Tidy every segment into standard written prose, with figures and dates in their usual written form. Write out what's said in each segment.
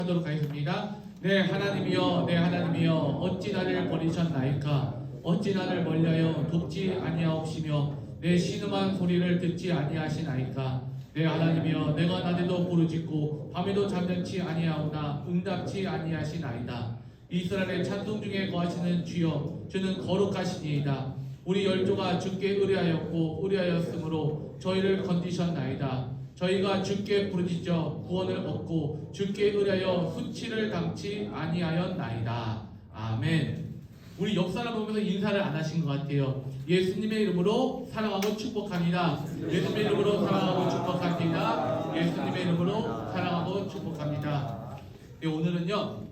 하도록 하겠습니다. 네, 하나님이여, 네, 하나님이여, 어찌 나를 버리셨나이까? 어찌 나를 멀리하여 돕지 아니하옵시며 내 신음한 소리를 듣지 아니하시나이까? 네, 하나님이여, 내가 낮에도 부르짖고 밤에도 잠잠치 아니하오나 응답치 아니하시나이다. 이스라엘의 찬송 중에 거하시는 주여, 주는 거룩하시니이다. 우리 열조가 주께 의뢰하였고 의뢰하였으므로 저희를 건지셨나이다. 저희가 주께 부르짖어 구원을 얻고 주께 의뢰하여 수치를 당치 아니하였나이다. 아멘. 우리 역사를 보면서 인사를 안 하신 것 같아요. 예수님의 이름으로 사랑하고 축복합니다. 예수님의 이름으로 사랑하고 축복합니다. 예수님의 이름으로 사랑하고 축복합니다. 네, 오늘은요,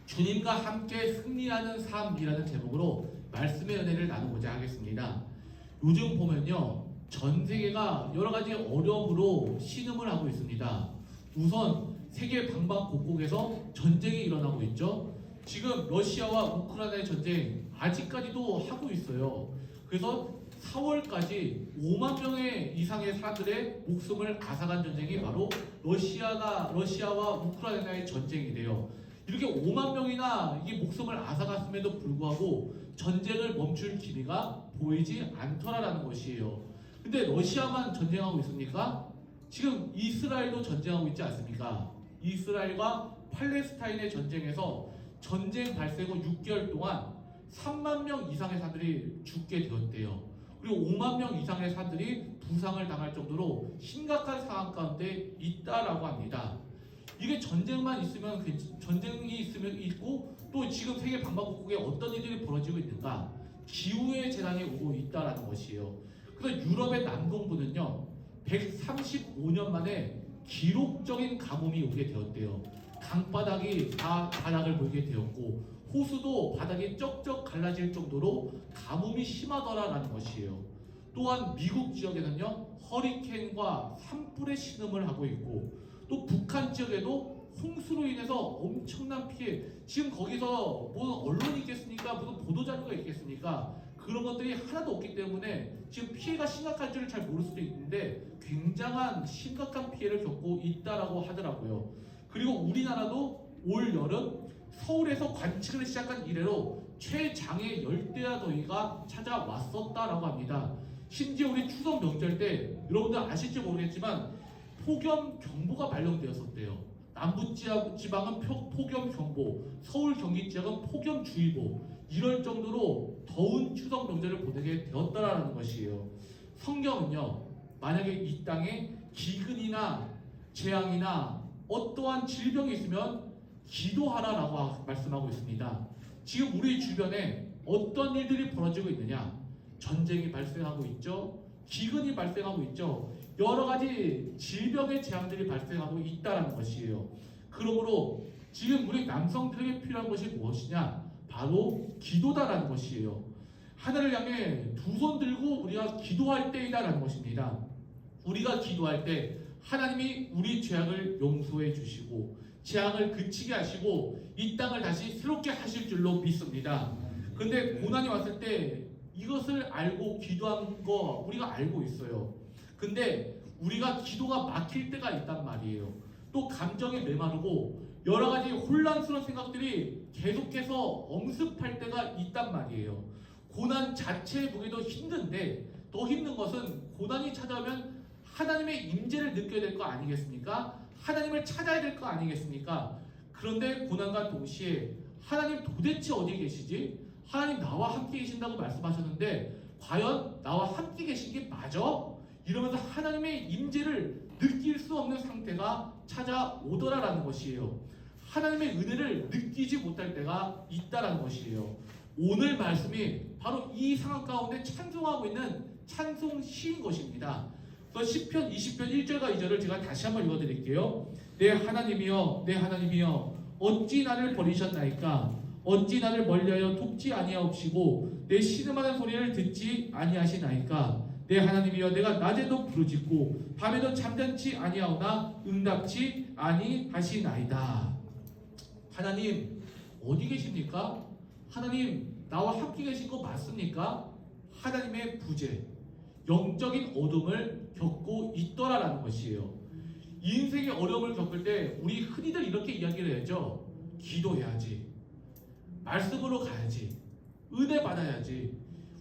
주님과 함께 승리하는 삶이라는 제목으로 말씀의 은혜를 나누고자 하겠습니다. 요즘 보면요, 전 세계가 여러 가지 어려움으로 신음을 하고 있습니다. 우선 세계 방방곡곡에서 전쟁이 일어나고 있죠. 지금 러시아와 우크라이나의 전쟁 아직까지도 하고 있어요. 그래서 4월까지 5만 명의 이상의 사람들의 목숨을 앗아간 전쟁이 바로 러시아와 우크라이나의 전쟁이래요. 이렇게 5만 명이나 이게 목숨을 앗아갔음에도 불구하고 전쟁을 멈출 기미가 보이지 않더라라는 것이에요. 근데 러시아만 전쟁하고 있습니까? 지금 이스라엘도 전쟁하고 있지 않습니까? 이스라엘과 팔레스타인의 전쟁에서 전쟁 발생 후 6개월 동안 3만 명 이상의 사람들이 죽게 되었대요. 그리고 5만 명 이상의 사람들이 부상을 당할 정도로 심각한 상황 가운데 있다라고 합니다. 이게 전쟁이 있으면 있고, 또 지금 세계 방방곡곡에 어떤 일들이 벌어지고 있는가? 기후의 재난이 오고 있다라는 것이에요. 그래서 유럽의 남동부는요, 135년 만에 기록적인 가뭄이 오게 되었대요. 강바닥이 다 바닥을 보이게 되었고, 호수도 바닥이 쩍쩍 갈라질 정도로 가뭄이 심하더라라는 것이에요. 또한 미국 지역에는요, 허리케인과 산불의 신음을 하고 있고, 또 북한 지역에도 홍수로 인해서 엄청난 피해, 지금 거기서 뭐 언론이 있겠습니까? 무슨 보도자료가 있겠습니까? 그런 것들이 하나도 없기 때문에 지금 피해가 심각할 줄을 잘 모를 수도 있는데 굉장한 심각한 피해를 겪고 있다라고 하더라고요. 그리고 우리나라도 올 여름 서울에서 관측을 시작한 이래로 최장의 열대야 더위가 찾아왔었다라고 합니다. 심지어 우리 추석 명절 때 여러분들 아실지 모르겠지만 폭염경보가 발령되었었대요. 남부지방은 폭염경보, 서울 경기 지역은 폭염주의보, 이럴 정도로 더운 추석 명절을 보내게 되었다라는 것이에요. 성경은요, 만약에 이 땅에 기근이나 재앙이나 어떠한 질병이 있으면 기도하라라고 말씀하고 있습니다. 지금 우리 주변에 어떤 일들이 벌어지고 있느냐? 전쟁이 발생하고 있죠. 기근이 발생하고 있죠. 여러 가지 질병의 재앙들이 발생하고 있다는 것이에요. 그러므로 지금 우리 남성들에게 필요한 것이 무엇이냐? 바로 기도다라는 것이에요. 하늘을 향해 두 손 들고 우리가 기도할 때이다라는 것입니다. 우리가 기도할 때 하나님이 우리 죄악을 용서해 주시고 재앙을 그치게 하시고 이 땅을 다시 새롭게 하실 줄로 믿습니다. 그런데 고난이 왔을 때 이것을 알고 기도한 거 우리가 알고 있어요. 근데 우리가 기도가 막힐 때가 있단 말이에요. 또 감정이 메마르고 여러 가지 혼란스러운 생각들이 계속해서 엄습할 때가 있단 말이에요. 고난 자체에 보기도 힘든데 더 힘든 것은 고난이 찾아오면 하나님의 임재를 느껴야 될 거 아니겠습니까? 하나님을 찾아야 될 거 아니겠습니까? 그런데 고난과 동시에 하나님 도대체 어디 계시지? 하나님 나와 함께 계신다고 말씀하셨는데 과연 나와 함께 계신 게 맞아? 이러면서 하나님의 임재를 느낄 수 없는 상태가 찾아오더라라는 것이에요. 하나님의 은혜를 느끼지 못할 때가 있다라는 것이에요. 오늘 말씀이 바로 이 상황 가운데 찬송하고 있는 찬송 시인 것입니다. 그래서 시편 20편 1절과 2절을 제가 다시 한번 읽어드릴게요. 내 하나님이여, 내 하나님이여, 어찌 나를 버리셨나이까? 어찌 나를 멀리하여 돕지 아니하옵시고 내 신음하는 소리를 듣지 아니하시나이까? 내 하나님이여, 내가 낮에도 부르짖고 밤에도 잠잠치 아니하오나 응답치 아니하시나이다. 하나님 어디 계십니까? 하나님 나와 함께 계신 거 맞습니까? 하나님의 부재, 영적인 어둠을 겪고 있더라라는 것이에요. 인생의 어려움을 겪을 때 우리 흔히들 이렇게 이야기를 하죠. 기도해야지. 말씀으로 가야지. 은혜 받아야지.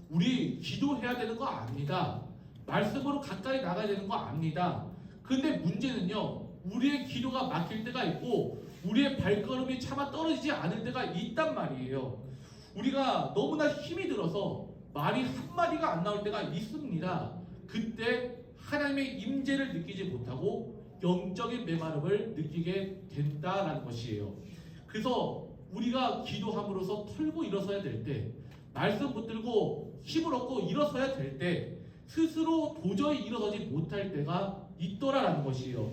우리 기도해야 되는 거 압니다. 말씀으로 가까이 나가야 되는 거 압니다. 근데 문제는요, 우리의 기도가 막힐 때가 있고 우리의 발걸음이 차마 떨어지지 않을 때가 있단 말이에요. 우리가 너무나 힘이 들어서 말이 한마디가 안 나올 때가 있습니다. 그때 하나님의 임재를 느끼지 못하고 영적인 메마름을 느끼게 된다라는 것이에요. 그래서 우리가 기도함으로써 털고 일어서야 될 때, 말씀 붙들고 힘을 얻고 일어서야 될 때 스스로 도저히 일어서지 못할 때가 있더라라는 것이에요.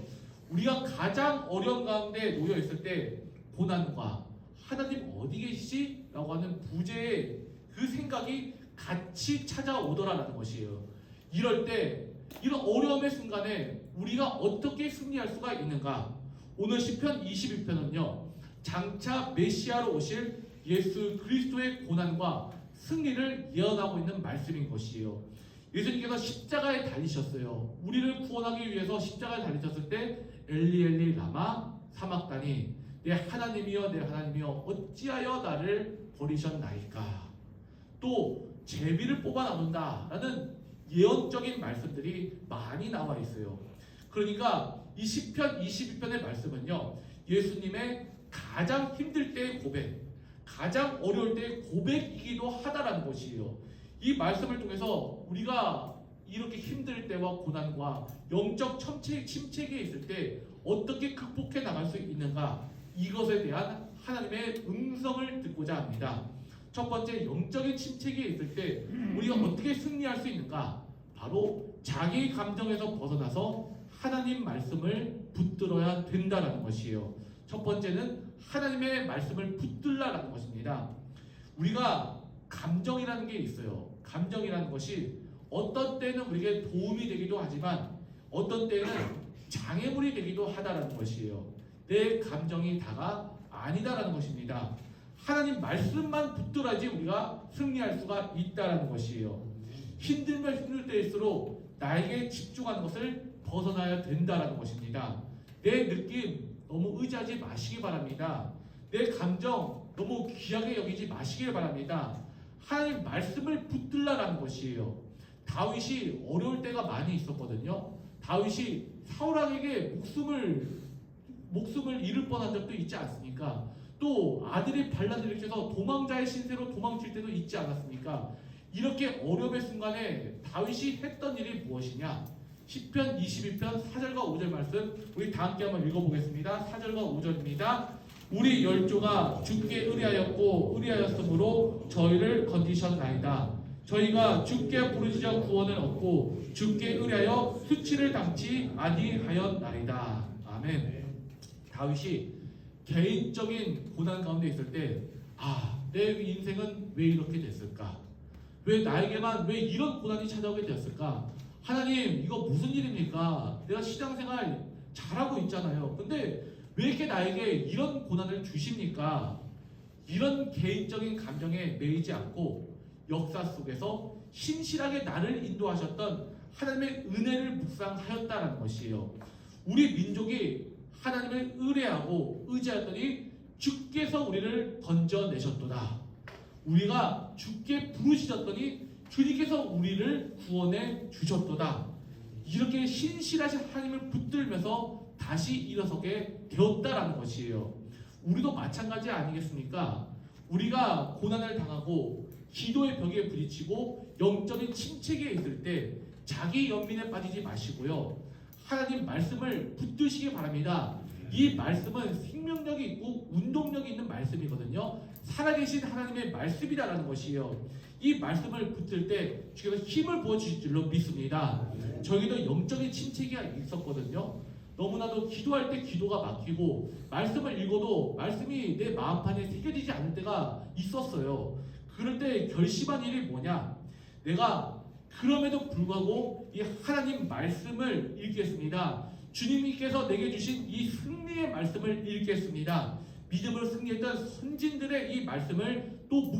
우리가 가장 어려운 가운데 놓여 있을 때 고난과 하나님 어디 계시지? 라고 하는 부재의 그 생각이 같이 찾아오더라라는 것이에요. 이럴 때 이런 어려움의 순간에 우리가 어떻게 승리할 수가 있는가? 오늘 시편 22편은요, 장차 메시아로 오실 예수 그리스도의 고난과 승리를 예언하고 있는 말씀인 것이에요. 예수님께서 십자가에 달리셨어요. 우리를 구원하기 위해서 십자가에 달리셨을 때 엘리 엘리 라마 사막다니, 내 하나님이여 내 하나님이여 어찌하여 나를 버리셨나이까. 또 제비를 뽑아 나눈다 라는 예언적인 말씀들이 많이 나와 있어요. 그러니까 이 시편 22편의 말씀은요, 예수님의 가장 힘들 때의 고백, 가장 어려울 때의 고백이기도 하다라는 것이에요. 이 말씀을 통해서 우리가 이렇게 힘들 때와 고난과 영적 침체기에 있을 때 어떻게 극복해 나갈 수 있는가, 이것에 대한 하나님의 음성을 듣고자 합니다. 첫 번째, 영적인 침체기에 있을 때 우리가 어떻게 승리할 수 있는가? 바로 자기 감정에서 벗어나서 하나님 말씀을 붙들어야 된다는 것이에요. 첫 번째는 하나님의 말씀을 붙들라라는 것입니다. 우리가 감정이라는 게 있어요. 감정이라는 것이 어떤 때는 우리에게 도움이 되기도 하지만 어떤 때는 장애물이 되기도 하다라는 것이에요. 내 감정이 다가 아니다라는 것입니다. 하나님 말씀만 붙들어야지 우리가 승리할 수가 있다라는 것이에요. 힘들면 힘들 때일수록 나에게 집중하는 것을 벗어나야 된다라는 것입니다. 내 느낌 너무 의지하지 마시기 바랍니다. 내 감정 너무 귀하게 여기지 마시길 바랍니다. 하나님 말씀을 붙들라라는 것이에요. 다윗이 어려울 때가 많이 있었거든요. 다윗이 사울왕에게 목숨을 잃을 뻔한 적도 있지 않습니까? 또 아들이 반란을 일으켜서 도망자의 신세로 도망칠 때도 있지 않았습니까? 이렇게 어려움의 순간에 다윗이 했던 일이 무엇이냐? 시편 22편 4절과 5절 말씀 우리 다 함께 한번 읽어보겠습니다. 4절과 5절입니다. 우리 열조가 주께 의뢰하였고 의뢰하였으므로 저희를 건지셨나이다. 저희가 주께 부르짖어 구원을 얻고 주께 의뢰하여 수치를 당치 아니하였나이다. 아멘. 다윗이 개인적인 고난 가운데 있을 때, 내 인생은 왜 이렇게 됐을까? 왜 나에게만 왜 이런 고난이 찾아오게 되었을까? 하나님, 이거 무슨 일입니까? 내가 신앙생활 잘하고 있잖아요. 근데 왜 이렇게 나에게 이런 고난을 주십니까? 이런 개인적인 감정에 매이지 않고 역사 속에서 신실하게 나를 인도하셨던 하나님의 은혜를 묵상하였다는 것이에요. 우리 민족이 하나님을 의뢰하고 의지하더니 주께서 우리를 건져내셨도다. 우리가 주께 부르시셨더니 주님께서 우리를 구원해 주셨도다. 이렇게 신실하신 하나님을 붙들면서 다시 일어서게 되었다라는 것이에요. 우리도 마찬가지 아니겠습니까? 우리가 고난을 당하고 기도의 벽에 부딪히고 영적인 침체기에 있을 때 자기 연민에 빠지지 마시고요, 하나님 말씀을 붙드시기 바랍니다. 이 말씀은 생명력이 있고 운동력이 있는 말씀이거든요. 살아계신 하나님의 말씀이다라는 것이에요. 이 말씀을 붙들 때 주께서 힘을 부어주실 줄로 믿습니다. 저희도 영적인 침체기가 있었거든요. 너무나도 기도할 때 기도가 막히고 말씀을 읽어도 말씀이 내 마음판에 새겨지지 않을 때가 있었어요. 그럴 때 결심한 일이 뭐냐? 내가 그럼에도 불구하고 이 하나님 말씀을 읽겠습니다. 주님께서 내게 주신 이 승리의 말씀을 읽겠습니다. 믿음으로 승리했던 선진들의 이 말씀을 또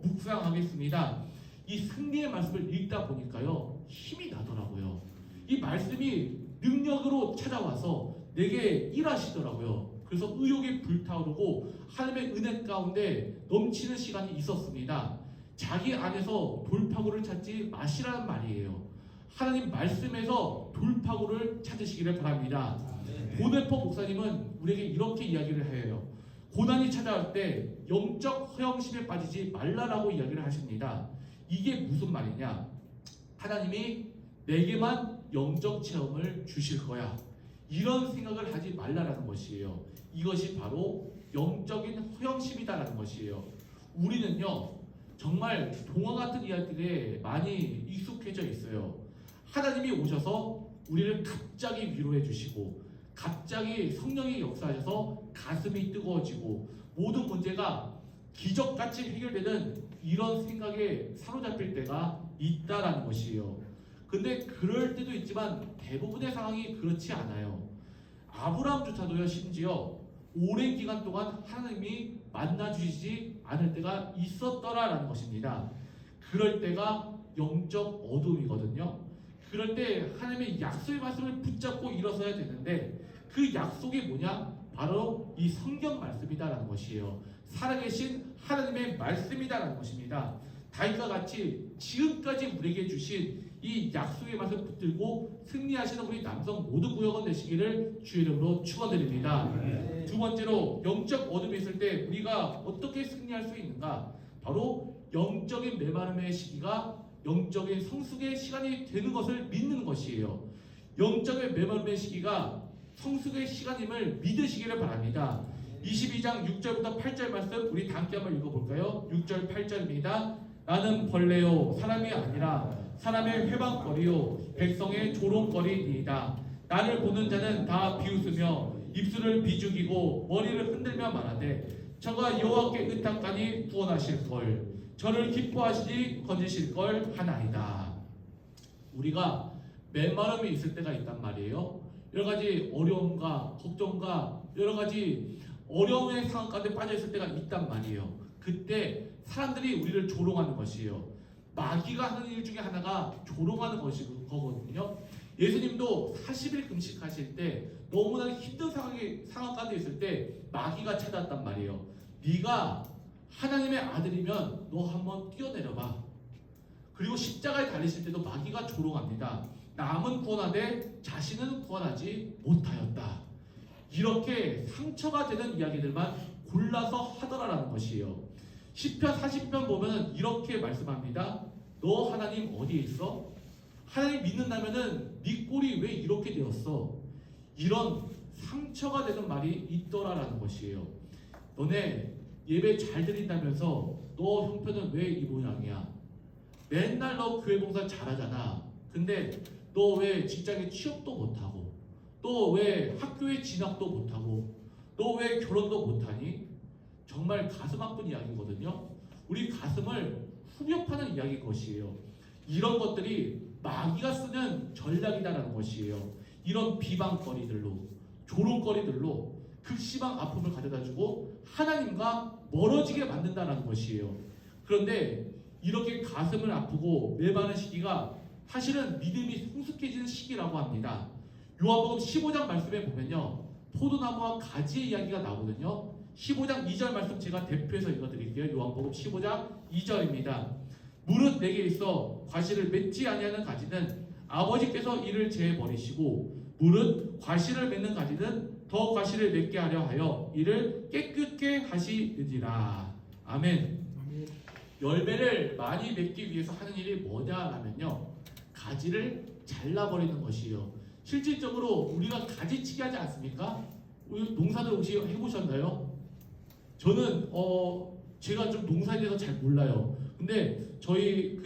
묵상하겠습니다. 이 승리의 말씀을 읽다 보니까요, 힘이 나더라고요. 이 말씀이 능력으로 찾아와서 내게 일하시더라고요. 그래서 의욕이 불타오르고 하나님의 은혜 가운데 넘치는 시간이 있었습니다. 자기 안에서 돌파구를 찾지 마시라는 말이에요. 하나님 말씀에서 돌파구를 찾으시기를 바랍니다. 고네퍼 목사님은 우리에게 이렇게 이야기를 해요. 고난이 찾아올 때 영적 허영심에 빠지지 말라라고 이야기를 하십니다. 이게 무슨 말이냐? 하나님이 내게만 영적 체험을 주실 거야, 이런 생각을 하지 말라라는 것이에요. 이것이 바로 영적인 허영심이다라는 것이에요. 우리는요 정말 동화 같은 이야기들에 많이 익숙해져 있어요. 하나님이 오셔서 우리를 갑자기 위로해 주시고 갑자기 성령이 역사하셔서 가슴이 뜨거워지고 모든 문제가 기적같이 해결되는 이런 생각에 사로잡힐 때가 있다라는 것이에요. 근데 그럴 때도 있지만 대부분의 상황이 그렇지 않아요. 아브라함조차도요 심지어 오랜 기간 동안 하나님이 만나주시지 않을 때가 있었더라라는 것입니다. 그럴 때가 영적 어둠이거든요. 그럴 때 하나님의 약속의 말씀을 붙잡고 일어서야 되는데 그 약속이 뭐냐? 바로 이 성경 말씀이다라는 것이에요. 살아계신 하나님의 말씀이다라는 것입니다. 다윗과 같이 지금까지 우리에게 주신 이 약속의 말씀 붙들고 승리하시는 우리 남성 모두 구역원 되시기를 주의 이름으로 축원드립니다. 두 번째로 영적 어둠이 있을 때 우리가 어떻게 승리할 수 있는가? 바로 영적인 메마름의 시기가 영적인 성숙의 시간이 되는 것을 믿는 것이에요. 영적인 메마름의 시기가 성숙의 시간임을 믿으시기를 바랍니다. 22장 6절부터 8절 말씀 우리 다 함께 한번 읽어볼까요? 6절 8절입니다. 나는 벌레요 사람이 아니라 사람의 회방거리요 백성의 조롱거리니이다. 나를 보는 자는 다 비웃으며 입술을 비죽이고 머리를 흔들며 말하되 저가 여호와께 의탁하니 구원하실걸, 저를 기뻐하시니 건지실걸 하나이다. 우리가 메마름이 있을 때가 있단 말이에요. 여러가지 어려움과 걱정과 여러가지 어려움의 상황 가운데 빠져있을 때가 있단 말이에요. 그때 사람들이 우리를 조롱하는 것이에요. 마귀가 하는 일 중에 하나가 조롱하는 거거든요. 예수님도 40일 금식하실 때 너무나 힘든 상황 가운데 있을 때 마귀가 찾아왔단 말이에요. 네가 하나님의 아들이면 너 한번 뛰어내려봐. 그리고 십자가에 달리실 때도 마귀가 조롱합니다. 남은 구원하되 자신은 구원하지 못하였다. 이렇게 상처가 되는 이야기들만 골라서 하더라라는 것이에요. 시편 40편 보면 이렇게 말씀합니다. 너 하나님 어디에 있어? 하나님 믿는다면은 네 꼴이 왜 이렇게 되었어? 이런 상처가 되는 말이 있더라라는 것이에요. 너네 예배 잘 드린다면서 너 형편은 왜 이 모양이야? 맨날 너 교회 봉사 잘하잖아. 근데 너 왜 직장에 취업도 못하고, 또 왜 학교에 진학도 못하고, 너 왜 결혼도 못하니? 정말 가슴 아픈 이야기거든요. 우리 가슴을 후벼파는 이야기일 것이에요. 이런 것들이 마귀가 쓰는 전략이다라는 것이에요. 이런 비방거리들로, 조롱거리들로 극심한 아픔을 가져다주고 하나님과 멀어지게 만든다라는 것이에요. 그런데 이렇게 가슴을 아프고 메마른 시기가 사실은 믿음이 성숙해지는 시기라고 합니다. 요한복음 15장 말씀에 보면요, 포도나무와 가지의 이야기가 나오거든요. 15장 2절 말씀 제가 대표해서 읽어드릴게요. 요한복음 15장 2절입니다. 무릇 내게 있어 과실을 맺지 아니하는 가지는 아버지께서 이를 제버리시고 무릇 과실을 맺는 가지는 더 과실을 맺게 하려 하여 이를 깨끗게 하시느니라. 아멘. 열매를 많이 맺기 위해서 하는 일이 뭐냐라면요, 가지를 잘라버리는 것이에요. 실질적으로 우리가 가지치기 하지 않습니까? 우리 농사들 혹시 해보셨나요? 저는 제가 좀 농사에 대해서 잘 몰라요. 근데 저희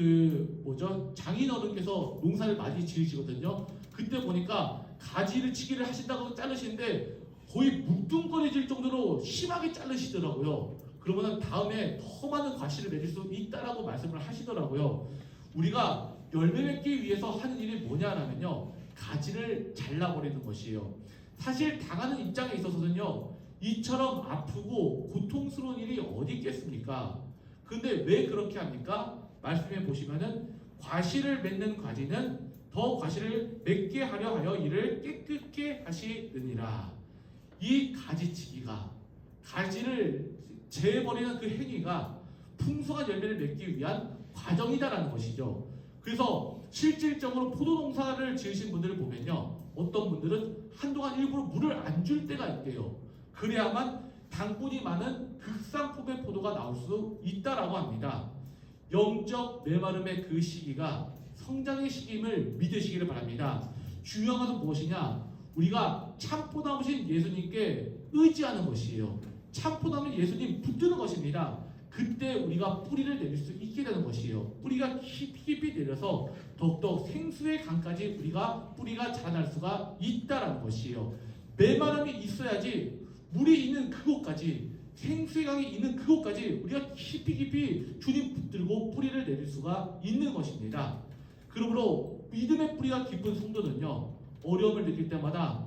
장인어른께서 농사를 많이 지으시거든요. 그때 보니까 가지를 치기를 하신다고 자르시는데 거의 뭉뚱거려질 정도로 심하게 자르시더라고요. 그러면 다음에 더 많은 과실을 맺을 수 있다라고 말씀을 하시더라고요. 우리가 열매 맺기 위해서 하는 일이 뭐냐라면요, 가지를 잘라버리는 것이에요. 사실 당하는 입장에 있어서는요, 이처럼 아프고 고통스러운 일이 어디 있겠습니까? 근데 왜 그렇게 합니까? 말씀해 보시면은 과실을 맺는 가지는 더 과실을 맺게 하려 하여 이를 깨끗게 하시느니라. 이 가지치기가, 가지를 재버리는 그 행위가 풍성한 열매를 맺기 위한 과정이다라는 것이죠. 그래서 실질적으로 포도농사를 지으신 분들을 보면요, 어떤 분들은 한동안 일부러 물을 안 줄 때가 있대요. 그래야만 당분이 많은 극상품의 포도가 나올 수 있다라고 합니다. 영적 메마름의 그 시기가 성장의 시기임을 믿으시기를 바랍니다. 중요한 것은 무엇이냐? 우리가 참포나무신 예수님께 의지하는 것이에요. 참포나무 예수님 붙드는 것입니다. 그때 우리가 뿌리를 내릴 수 있게 되는 것이에요. 뿌리가 깊이 내려서 더욱더 생수의 강까지 뿌리가 자랄 수가 있다라는 것이에요. 메마름이 있어야지 물이 있는 그곳까지, 생수의 강이 있는 그곳까지 우리가 깊이 주님 붙들고 뿌리를 내릴 수가 있는 것입니다. 그러므로 믿음의 뿌리가 깊은 성도는요, 어려움을 느낄 때마다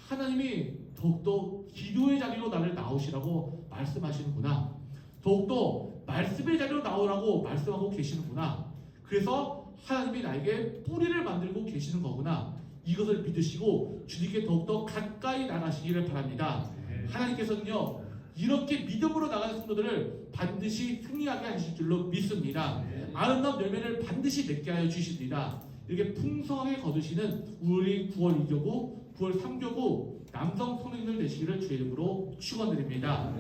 하나님이 더욱더 기도의 자리로 나를 나오시라고 말씀하시는구나, 더욱더 말씀의 자리로 나오라고 말씀하고 계시는구나, 그래서 하나님이 나에게 뿌리를 만들고 계시는 거구나, 이것을 믿으시고 주님께 더욱더 가까이 나가시기를 바랍니다. 하나님께서는요, 이렇게 믿음으로 나가는 성도들을 반드시 승리하게 하실 줄로 믿습니다. 아름다운 열매를 반드시 맺게 하여 주십니다. 이렇게 풍성하게 거두시는 우리 9월 2교구, 9월 3교구 남성 성도님들 되시기를 주의 이름으로 축원드립니다.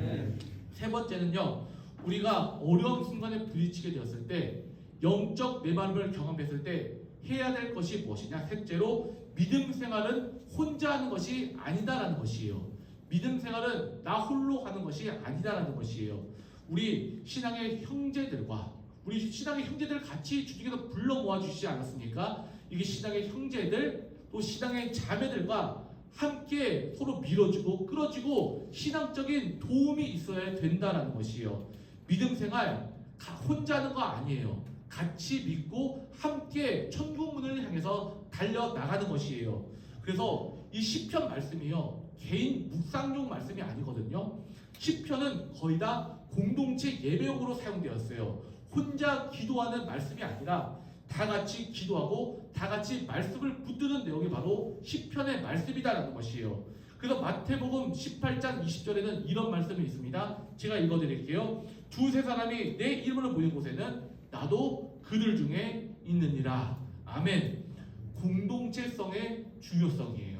세 번째는요, 우리가 어려운 순간에 부딪히게 되었을 때, 영적 메마름을 경험했을 때 해야 될 것이 무엇이냐? 셋째로, 믿음 생활은 혼자 하는 것이 아니다라는 것이에요. 믿음 생활은 나 홀로 하는 것이 아니다라는 것이에요. 우리 신앙의 형제들과 우리 신앙의 형제들 같이 주님께서 불러 모아 주시지 않았습니까? 이게 신앙의 형제들 또 신앙의 자매들과 함께 서로 밀어주고 끌어주고 신앙적인 도움이 있어야 된다라는 것이에요. 믿음 생활 혼자 하는 거 아니에요. 같이 믿고 함께 천국 문을 향해서 달려나가는 것이에요. 그래서 이 시편 말씀이요, 개인 묵상용 말씀이 아니거든요. 시편은 거의 다 공동체 예배용으로 사용되었어요. 혼자 기도하는 말씀이 아니라 다 같이 기도하고 다 같이 말씀을 붙드는 내용이 바로 시편의 말씀이다라는 것이에요. 그래서 마태복음 18장 20절에는 이런 말씀이 있습니다. 제가 읽어드릴게요. 두세 사람이 내 이름으로 모인 곳에는 나도 그들 중에 있느니라. 아멘. 공동체성의 중요성이에요.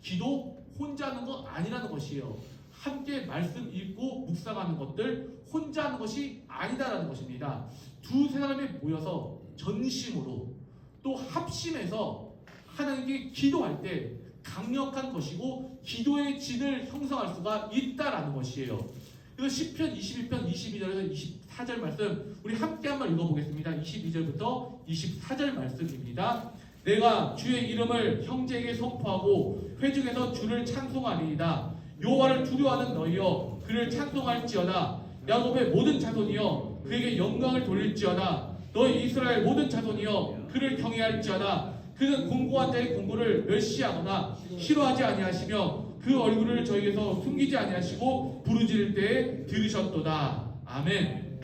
기도 혼자 하는 거 아니라는 것이에요. 함께 말씀 읽고 묵상하는 것들 혼자 하는 것이 아니다라는 것입니다. 두세 사람이 모여서 전심으로 또 합심해서 하나님께 기도할 때 강력한 것이고 기도의 진을 형성할 수가 있다라는 것이에요. 그래서 시편 21편 22절에서 24절 말씀 우리 함께 한번 읽어보겠습니다. 22절부터 24절 말씀입니다. 내가 주의 이름을 형제에게 선포하고 회중에서 주를 찬송하리이다. 여호와를 두려워하는 너희여 그를 찬송할지어다. 야곱의 모든 자손이여 그에게 영광을 돌릴지어다. 너희 이스라엘 모든 자손이여 그를 경외할지어다. 그는 공고한 자의 공고를 멸시하거나 싫어하지 아니하시며 그 얼굴을 저에게서 숨기지 아니하시고 부르짖을 때에 들으셨도다. 아멘.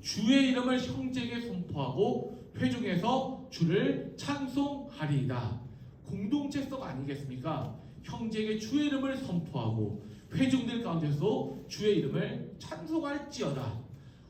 주의 이름을 형제에게 선포하고 회중에서 주를 찬송하리이다. 공동체성 아니겠습니까? 형제에게 주의 이름을 선포하고 회중들 가운데서 주의 이름을 찬송할지어다.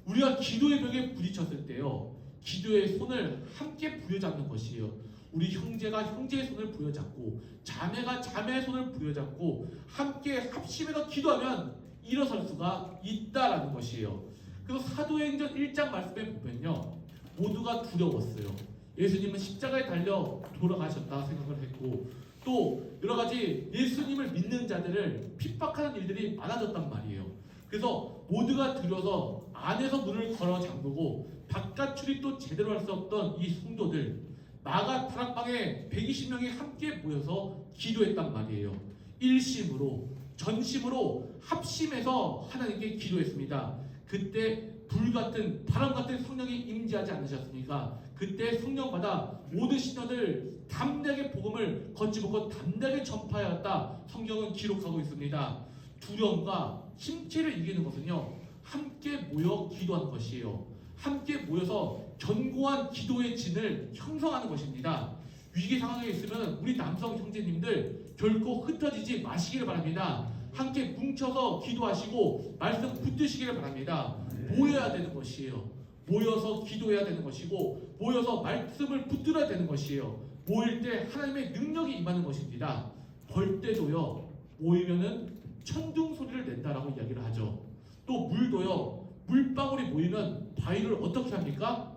우리가 기도의 벽에 부딪혔을 때요, 기도의 손을 함께 부여잡는 것이에요. 우리 형제가 형제의 손을 부여잡고 자매가 자매의 손을 부여잡고 함께 합심해서 기도하면 일어설 수가 있다라는 것이에요. 그래서 사도행전 1장 말씀에 보면요, 모두가 두려웠어요. 예수님은 십자가에 달려 돌아가셨다 생각을 했고 또 여러가지 예수님을 믿는 자들을 핍박하는 일들이 많아졌단 말이에요. 그래서 모두가 들어서 안에서 문을 걸어 잠그고 바깥 출입도 제대로 할 수 없던 이 성도들 마가 다락방에 120명이 함께 모여서 기도했단 말이에요. 일심으로 전심으로 합심해서 하나님께 기도했습니다. 그때 불같은 바람같은 성령이 임재하지 않으셨습니까? 그때 성령 받아 모든 신녀들 담대하게 복음을 거침없고 담대하게 전파하였다. 성경은 기록하고 있습니다. 두려움과 심체를 이기는 것은요, 함께 모여 기도하는 것이에요. 함께 모여서 견고한 기도의 진을 형성하는 것입니다. 위기 상황에 있으면 우리 남성 형제님들 결코 흩어지지 마시기를 바랍니다. 함께 뭉쳐서 기도하시고 말씀 붙드시기를 바랍니다. 모여야 되는 것이에요. 모여서 기도해야 되는 것이고 모여서 말씀을 붙들어야 되는 것이에요. 모일 때 하나님의 능력이 임하는 것입니다. 벌 때도요, 모이면은 천둥 소리를 낸다라고 이야기를 하죠. 또 물도요, 물방울이 모이면 바위를 어떻게 합니까?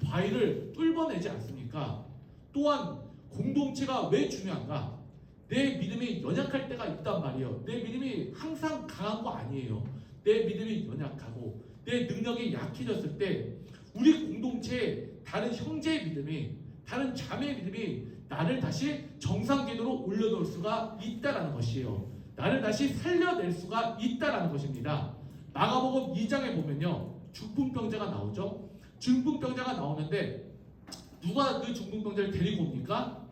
바위를 뚫어내지 않습니까? 또한 공동체가 왜 중요한가? 내 믿음이 연약할 때가 있단 말이에요. 내 믿음이 항상 강한 거 아니에요. 내 믿음이 연약하고 내 능력이 약해졌을 때 우리 공동체에 다른 형제의 믿음이, 다른 자매의 믿음이 나를 다시 정상 궤도로 올려놓을 수가 있다라는 것이에요. 나를 다시 살려낼 수가 있다라는 것입니다. 마가복음 2장에 보면요, 중풍병자가 나오죠. 중풍병자가 나오는데 누가 그 중풍병자를 데리고 옵니까?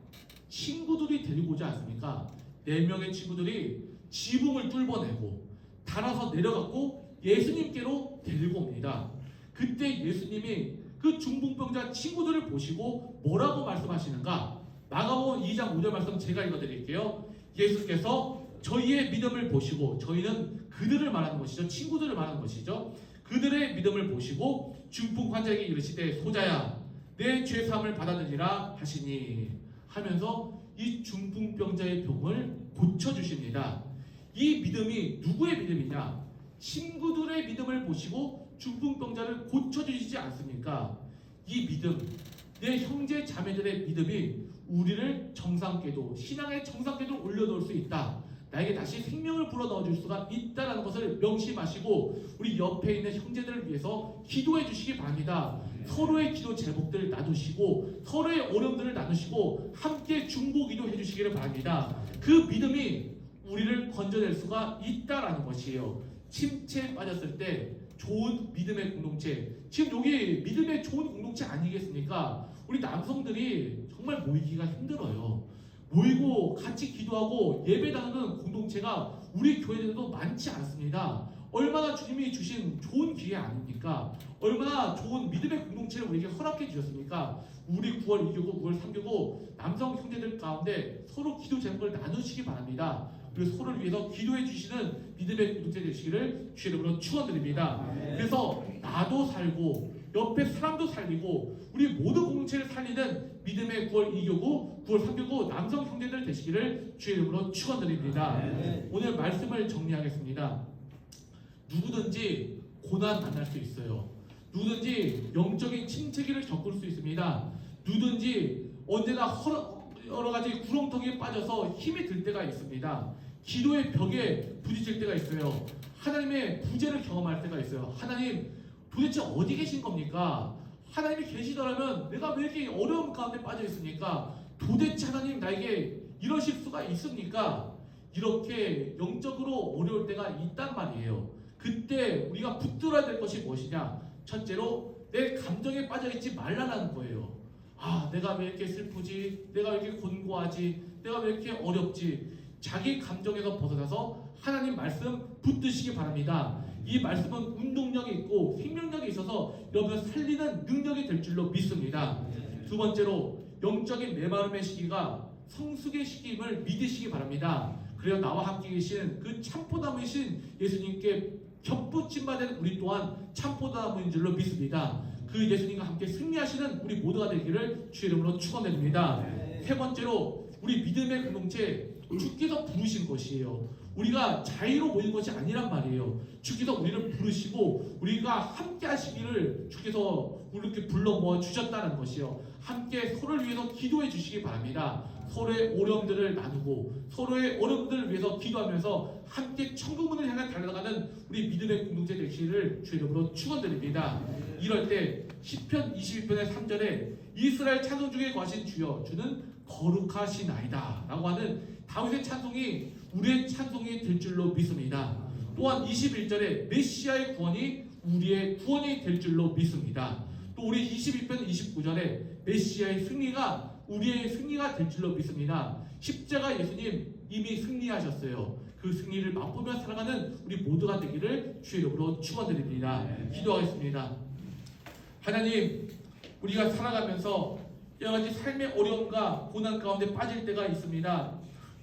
친구들이 데리고 오지 않습니까? 4명의 친구들이 지붕을 뚫어내고 달아서 내려갔고 예수님께로 데리고 옵니다. 그때 예수님이 그 중풍병자 친구들을 보시고 뭐라고 말씀하시는가? 마가복음 2장 5절 말씀 제가 읽어드릴게요. 예수께서 저희의 믿음을 보시고, 저희는 그들을 말하는 것이죠. 친구들을 말하는 것이죠. 그들의 믿음을 보시고 중풍 환자에게 이르시되 소자야 내 죄사함을 받아들이라 하시니 하면서 이 중풍병자의 병을 고쳐주십니다. 이 믿음이 누구의 믿음이냐? 친구들의 믿음을 보시고 중풍병자를 고쳐주시지 않습니까? 이 믿음, 내 형제 자매들의 믿음이 우리를 정상궤도, 신앙의 정상궤도로 올려놓을 수 있다. 나에게 다시 생명을 불어넣어줄 수가 있다는 것을 명심하시고 우리 옆에 있는 형제들을 위해서 기도해 주시기 바랍니다. 서로의 기도 제목들을 나누시고 서로의 어려움들을 나누시고 함께 중보 기도해 주시기를 바랍니다. 그 믿음이 우리를 건져낼 수가 있다라는 것이에요. 침체에 빠졌을 때 좋은 믿음의 공동체, 지금 여기 믿음의 좋은 공동체 아니겠습니까? 우리 남성들이 정말 모이기가 힘들어요. 모이고 같이 기도하고 예배 나누는 공동체가 우리 교회에도 많지 않습니다. 얼마나 주님이 주신 좋은 기회 아닙니까? 얼마나 좋은 믿음의 공동체를 우리에게 허락해 주셨습니까? 우리 9월 2교구, 9월 3교구 남성 형제들 가운데 서로 기도 제목을 나누시기 바랍니다. 그리고 서로를 위해서 기도해 주시는 믿음의 공동체 되시기를 주의 이름으로 축원드립니다. 그래서 나도 살고 옆에 사람도 살리고 우리 모든 공동체를 살리는 믿음의 9월 2교구, 9월 3교구 남성 형제들 되시기를 주의 이름으로 축원드립니다. 오늘 말씀을 정리하겠습니다. 누구든지 고난 만날 수 있어요. 누구든지 영적인 침체기를 겪을 수 있습니다. 누구든지 언제나 여러 가지 구렁텅이에 빠져서 힘이 들 때가 있습니다. 기도의 벽에 부딪힐 때가 있어요. 하나님의 부재를 경험할 때가 있어요. 하나님 도대체 어디 계신 겁니까? 하나님이 계시더라면 내가 왜 이렇게 어려움 가운데 빠져 있습니까? 도대체 하나님 나에게 이러실 수가 있습니까? 이렇게 영적으로 어려울 때가 있단 말이에요. 그때 우리가 붙들어야 될 것이 무엇이냐? 첫째로 내 감정에 빠져있지 말라는 거예요. 아, 내가 왜 이렇게 슬프지? 내가 왜 이렇게 곤고하지? 내가 왜 이렇게 어렵지? 자기 감정에서 벗어나서 하나님 말씀 붙드시기 바랍니다. 이 말씀은 운동력이 있고 생명력이 있어서 여러분을 살리는 능력이 될 줄로 믿습니다. 두 번째로 영적인 메마름의 시기가 성숙의 시기임을 믿으시기 바랍니다. 그래야 나와 함께 계신 그 참포나무이신 예수님께 겹붙임 받은 우리 또한 참포나무인 줄로 믿습니다. 그 예수님과 함께 승리하시는 우리 모두가 되기를 주의 이름으로 축원드립니다. 세 번째로 우리 믿음의 공동체 주께서 부르신 것이에요. 우리가 자의로 모인 것이 아니란 말이에요. 주께서 우리를 부르시고 우리가 함께 하시기를 주께서 우리를 불러 모아 주셨다는 것이요. 함께 서로를 위해서 기도해 주시기 바랍니다. 서로의 어려움들을 나누고 서로의 어려움들을 위해서 기도하면서 함께 천국문을 향해 달려가는 우리 믿음의 공동체 되시기를 주의 이름으로 축원드립니다. 이럴 때 시편 22편의 3절에 이스라엘 찬송 중에 거하신 주여 주는 거룩하시나이다 라고 하는 다윗의 찬송이 우리의 찬송이 될 줄로 믿습니다. 또한 21절에 메시아의 구원이 우리의 구원이 될 줄로 믿습니다. 또 우리 22편 29절에 메시아의 승리가 우리의 승리가 될 줄로 믿습니다. 십자가 예수님 이미 승리하셨어요. 그 승리를 맛보며 살아가는 우리 모두가 되기를 주의 이름으로 축원드립니다. 기도하겠습니다. 하나님, 우리가 살아가면서 여러 가지 삶의 어려움과 고난 가운데 빠질 때가 있습니다.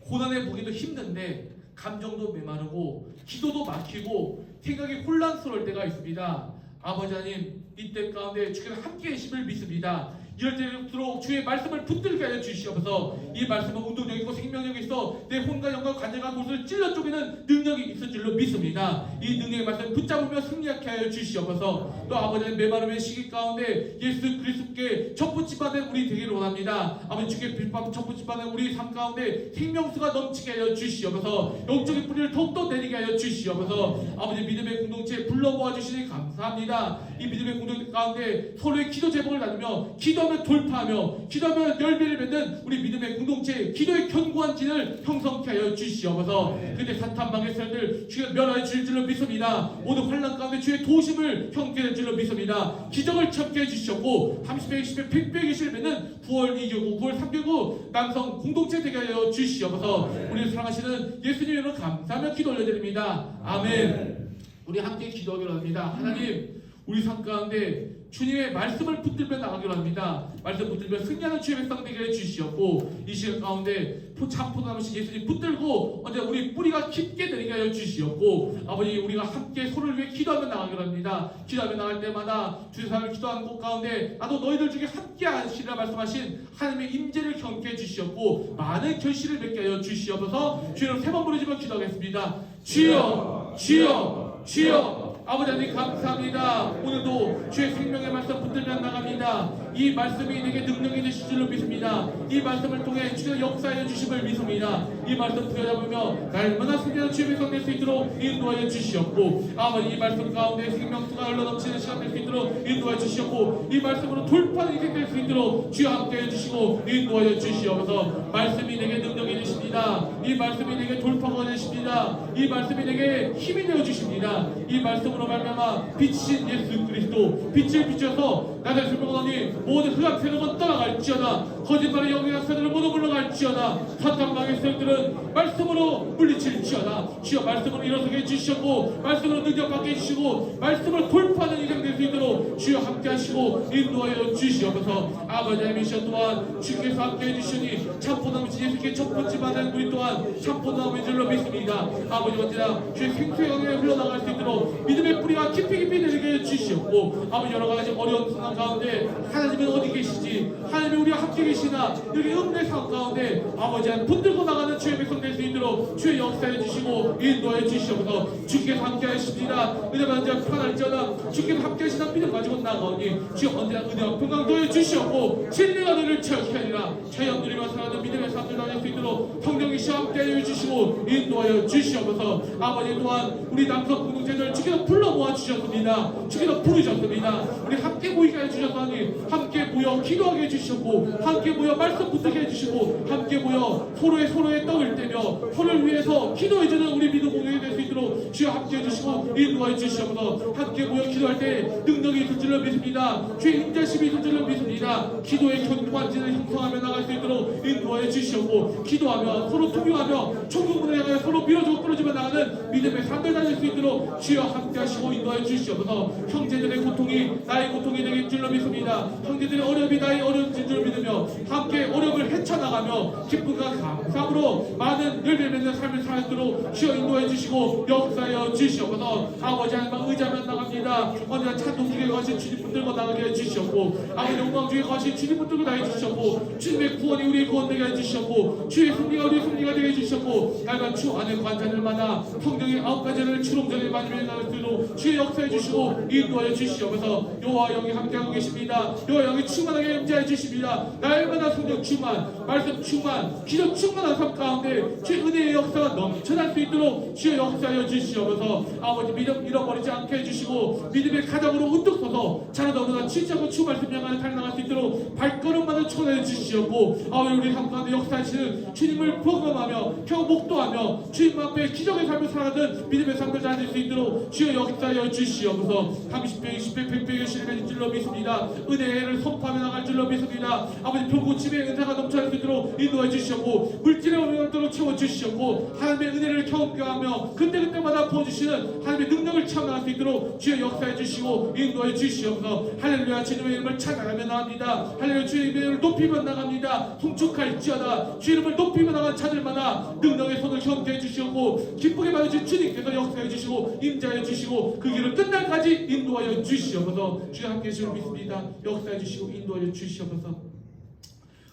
고난에 보기도 힘든데 감정도 메마르고 기도도 막히고 생각이 혼란스러울 때가 있습니다. 아버지 하나님, 이때 가운데 주께서 함께 계심을 믿습니다. 이럴 때일수록 주의 말씀을 붙들게 하여 주시옵소서. 이 말씀은 운동력이고 생명력이 있어 내 혼과 영과 관절과 곳을 찔러 쪼개는 능력이 있을 줄로 믿습니다. 이 능력의 말씀을 붙잡으며 승리하게 하여 주시옵소서. 또 아버지는 메마름의 시기 가운데 예수 그리스도께 접붙임받은 우리 되기를 원합니다. 아버지, 주께 빌밥 접붙임받은 우리 삶 가운데 생명수가 넘치게 하여 주시옵소서. 영적인 뿌리를 더욱더 내리게 하여 주시옵소서. 아버지, 믿음의 공동체에 불러 모아주시니 감사합니다. 이 믿음의 공동체 가운데 서로의 기도 제목을 나누며 기도하면 돌파하며 기도하면 열매를 맺는 우리 믿음의 공동체, 기도의 견고한 진을 형성케 하여 주시옵소서. 그때 사탄 망의 세력들 주가 멸하여 줄 줄로 믿습니다. 모든 환난 가운데 주의 도심을 형케 할 줄로 믿습니다. 기적을 참게 해주셨고 30배, 20배, 100배 계시를 맺는 9월 2교구, 9월 3교구 남성 공동체 되게 하여 주시옵소서. 우리를 사랑하시는 예수님 이름으로 감사하며 기도 올려드립니다. 아멘. 우리 함께 기도하기로 합니다. 하나님, 우리 삶 가운데 주님의 말씀을 붙들며 나가기로 합니다. 말씀 붙들며 승리하는 주의 백성 되게 해주시옵고 이 시간 가운데 참포도나무신 예수님 붙들고 언제 우리 뿌리가 깊게 내리게 하여 주시옵고 아버지, 우리가 함께 서로를 위해 기도하며 나가기로 합니다. 기도하며 나갈 때마다 주의 사람을 기도하는 곳 가운데 나도 너희들 중에 함께 하시리라 말씀하신 하나님의 임재를 경험케 해주시옵고 많은 결실을 맺게 하여 주시옵소서. 주여 세 번 부르짖으며 기도하겠습니다. 주여, 주여, 주여. 아버지 하나님 감사합니다. 오늘도 주의 생명의 말씀 붙들며 나갑니다. 이 말씀이 내게 능력이 되실 줄로 믿습니다. 이 말씀을 통해 주의 역사해 주심을 믿습니다. 이 말씀 부여잡으며 날마다 승리하는 주의 백성 될 수 있도록 인도하여 주시옵고 아버지, 이 말씀 가운데 생명수가 흘러넘치는 시간 될 수 있도록 인도하여 주시옵고 이 말씀으로 돌파하는 인생 될 수 있도록 주여 함께해 주시고 인도하여 주시옵소서. 말씀이 내게 능력이 되십니다. 이 말씀이 내게 돌파가 되십니다. 이 말씀이 내게 힘이 되어 주십니다. 이 말씀으로 말미암아 빛이신 예수 그리스도 빛을 비춰서 나를 설명하니 모든 흑암 세력은 떠나갈지어다. 거짓말의 영의 악사들은 모두 물러갈지어다. 사탄 망의 세력들은 말씀으로 물리칠지어다. 주여 말씀으로 일어서게 해주시고 말씀으로 능력받게 해주시고 말씀으로 돌파하는 인생 될 수 있도록 주여 함께 하시고 인도하여 주시옵소서. 아버지 하나님, 이 시간 또한 주께서 함께 해주시니 참포나무 예수께 첫번째만은 우리 또한 참포나무인 줄로 믿습니다. 아버지, 언제나 주의 생수의 강에 흘러나갈 수 있도록 믿음의 뿌리가 깊이 깊이 내리게 해주시옵고 아버지, 여러가지 어려운 상황 가운데 하나님은 어디 계시지? 하나님이 우리와 함께 계시나? 여기 은혜의 상황 가운데 아버지 한 붙들고 나가는 주의 백성 될 수 있도록 주의 역사해 주시고 인도해 주시옵소서. 주께서 함께 하십니다. 은혜가 언제나 편할지어다. 주께서 함께 하시나 믿음 가지고 나가오니 주여 언제나 은혜와 평강 도해 주시옵고 진리가 너를 체험케 하리라. 체험 누리며 살아가는 믿음의 삶을 나갈 수 있도록 성령이 시와 함께 해 주시고 인도하여 주시옵소서. 아버지, 또한 우리 남성 공동체들 주께서 불러 모아 주셨습니다. 주께서 부르셨습니다. 우리 함께 모이게 해 주셨다니 함께 모여 기도하게 해주시고 함께 모여 말씀 붙들게 해주시고 함께 모여 서로의 떡을 떼며 서로를 위해서 기도해주는 우리 믿음 공동이 될 수 있도록 주여 함께 해주시고 인도해 주시옵소서. 함께 모여 기도할 때 능력이 있을 줄로 믿습니다. 주의 인자심이 있을 줄로 믿습니다. 기도의 견고한 진을 형성하며 나갈 수 있도록 인도해 주시옵고 기도하며 서로 투명하며 천국문을 향해 서로 밀어주고 끌어주며 나가는 믿음의 삶을 다닐 수 있도록 주여 함께 하시고 인도해 주시옵소서. 형제들의 고통이 나의 고통이 되길 줄로 믿습니다. 형제들의 어려움이 나의 어려움인 줄 믿으며 함께 어려움을 헤쳐나가며 기쁨과 감사함으로 많은 열매를 맺는 삶을 살도록 주여 인도해 주시고 역사하여 주시옵소서. 아버지 하나님과 의지하며 나갑니다. 언제나 찬송 중에 거하신 주님 붙들고 나가게 해주시옵고 아버지 영광 중에 거하신 주님 붙들고 나게 해주시옵고 주님의 구원이 우리의 구원 되게 해주시옵고 주의 승리가 우리의 승리가 되게 해주시옵고 날과 주 안에 관자들마다 성경의 9가지를 추론전에 많이 나갈 수 있도록 주의 역사해 주시고 인도하여 주시옵소서. 여호와 영이 함께하고 계십니다. 여호와 영이 충만하게 임재해 주십니다. 날마다 성령 충만, 말씀 충만, 기도 충만한 삶 가운데 주의 은혜의 역사가 넘쳐날 수 있도록 주의 역사하여 주시옵소서. 아버지, 믿음 잃어버리지 않게 해주시고 믿음의 가정으로 우뚝 서서 자라다보다 진짜고 주 말씀 향하여 달려나갈 수 있도록 발걸음마다 초대해 주시옵고 아버지, 우리 삶 가운데 역사하시는 주님을 경험하며 목도하며 주님 앞에 기적의 삶을 살아가는 믿음의 삶을 다닐 수 있도록 주의 역사 역사하여 주시옵소서. 30배, 20배, 100배의 신뢰를 줄로 믿습니다. 은혜를 선포하며 나갈 줄로 믿습니다. 아버지 병고침의 은사가 넘쳐날 수 있도록 인도해 주시옵고 물질의 어려움도록 채워주시옵고 하나님의 은혜를 경험하며 그때그때마다 부어주시는 하나님의 능력을 체험할 수 있도록 주여 역사해 주시고 인도해 주시옵소서. 할렐루야. 주님의 이름을 찬양하며 나갑니다. 할렐루야. 주의 이름을 높이며 나갑니다. 송축할지어다. 주의 이름을 높이며 나간 자들마다 능력의 손을 경계해 주시옵고 기쁘게 받으신 주님께서 역사해 주시고 임자해 주시고 그 길을 끝날까지 인도하여 주시옵소서. 주여 함께 해주시길 믿습니다. 역사해 주시고 인도하여 주시옵소서.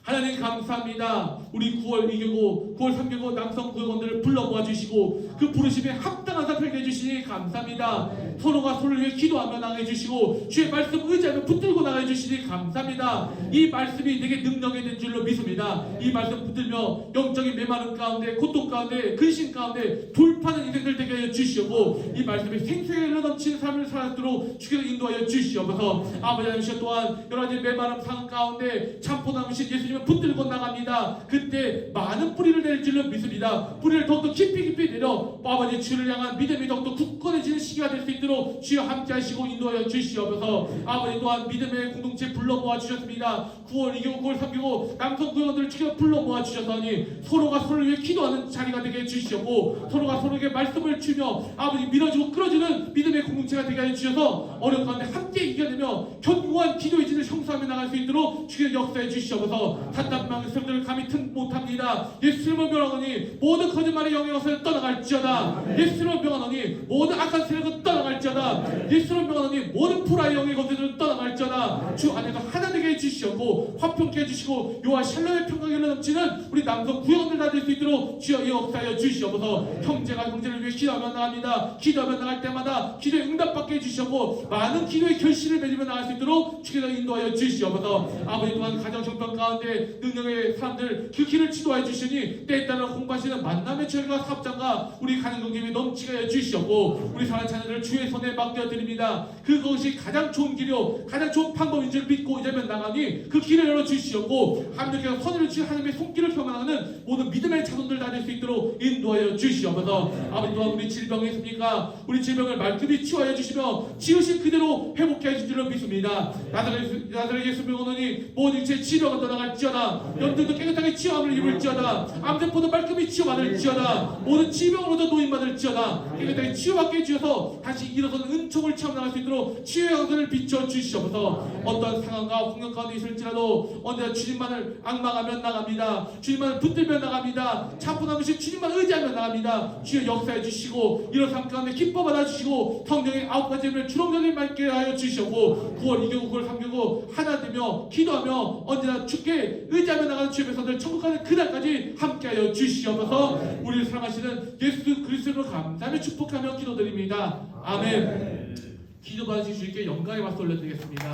하나님 감사합니다. 우리 9월 2교고 9월 3교고 남성 구역원들을 불러 모아주시고 그 부르심에 합당한 사표를 해주시니 감사합니다. 서로가 서로를 위해 기도하며 나가해 주시고 주의 말씀 의지하며 붙들고 나가해 주시니 감사합니다. 이 말씀이 내게 능력이 된 줄로 믿습니다. 이 말씀 붙들며 영적인 메마른 가운데 고통 가운데 근심 가운데 돌파하는 인생들 되게 하여 주시옵고 이 말씀이 생생하게 흘러넘치는 삶을 살도록 주께서 인도하여 주시옵소서. 아버지 하나님 또한 여러 가지 메마른 상황 가운데 참포나무신 예수님을 붙들고 나갑니다. 그때 많은 뿌리를 낼 줄로 믿습니다. 뿌리를 더욱더 깊이 내려 아버지 주를 향한 믿음이 더욱더 굳건해지는 시기가 될 수 있도록 주여 함께 하시고 인도하여 주시옵소서. 아버지 또한 믿음의 공동체 불러 모아 주셨습니다. 9월 2교고 9월 3교고 남성 구역원들을 주여 불러 모아 주셨더니 서로가 서로를 위해 기도하는 자리가 되게 해주시옵고 서로가 서로에게 말씀을 주며 아버지 밀어주고 끌어주는 믿음의 공동체가 되게 해주셔서 어려운 가운데 함께 이겨내며 견고한 기도의 진을 형성하며 나갈 수 있도록 주여 역사해 주시옵소서. 사탄망의 세력들을 감히 틈 못합니다. 예수님을 명하노니 모든 거짓말의 영역에서 떠나갈지어다. 예수님을 명하노니 모든 악한 세력은 떠나갈지어다. 예수님을 명하노니 모든 불화의 영의 것들은 떠나갈지어다. 주 안에서 하나 되게 해주시옵고 화평케 해주시고 요한 샬롬의 평강이 흘러넘치는 우리 남성 구역원들 다 될 수 있도록 주여 역사하여 주시옵소서. 형제가 형제를 위해 기도하며 나갑니다. 기도하며 나갈 때마다 기도에 응답받게 해주시옵고 많은 기도의 결실을 맺으며 나갈 수 있도록 주께서 인도하여 주시옵소서. 아버지 또한 가정 형편 가운데 능력의 사람들 그 길을 지도하여 주시니 때에 따라 공부하시는 만남의 철과 사업장과 우리 가는 경험이 넘치게 해 주시옵고 우리 사랑하는 자녀들을 주의 손에 맡겨드립니다. 그것이 가장 좋은 길이요 가장 좋은 방법인 줄 믿고 이제면 나가니 그 길을 열어주시옵고 하나님께서 선을 주신 하나님의 손길을 경험하는 모든 믿음의 자손들 다 될 수 있도록 인도하여 주시옵소서. 아버지 또한 우리 질병이 있습니까? 우리 질병을 말끔히 치유하여 주시며 치유신 그대로 회복해 하신 줄로 믿습니다. 나사렛 예수 병원이 모든 육체의 질병을 떠나갈지어다. 영들도 깨끗하게 치유함을 입을지어다. 암세포도 말끔히 치유받을지어다. 모든 질병으로도 노인받을지어다. 깨끗하게 치유받게 해주셔서 다시 일어서는 은총을 체험나갈 수 있도록 치유의 강선을 비춰주시옵소서. 어떤 상황과 환경 가운데 있을지라도 언제나 주님만을 앙망하며 나갑니다. 주님만을 붙들며 나갑니다. 참고나무신 주님만 의지하며 나갑니다. 주여 역사해 주시고 이런 삶 가운데 기뻐 받아주시고 성령의 9가지 힘을 주렁주렁 맑게 하여 주시옵고 9월 2교고 9월 3교고 하나 되며 기도하며 언제나 주께 의지하며 나가는 주의 백성들 천국 가는 그날까지 함께하여 주시옵소서. 우리를 사랑하시는 예수 그리스도로 감사하며 축복하며 기도드립니다. 아멘. 기도 받으실 수 있게 영광의 박수 올려드리겠습니다.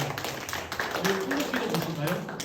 오늘 통곡 기도 보실까요?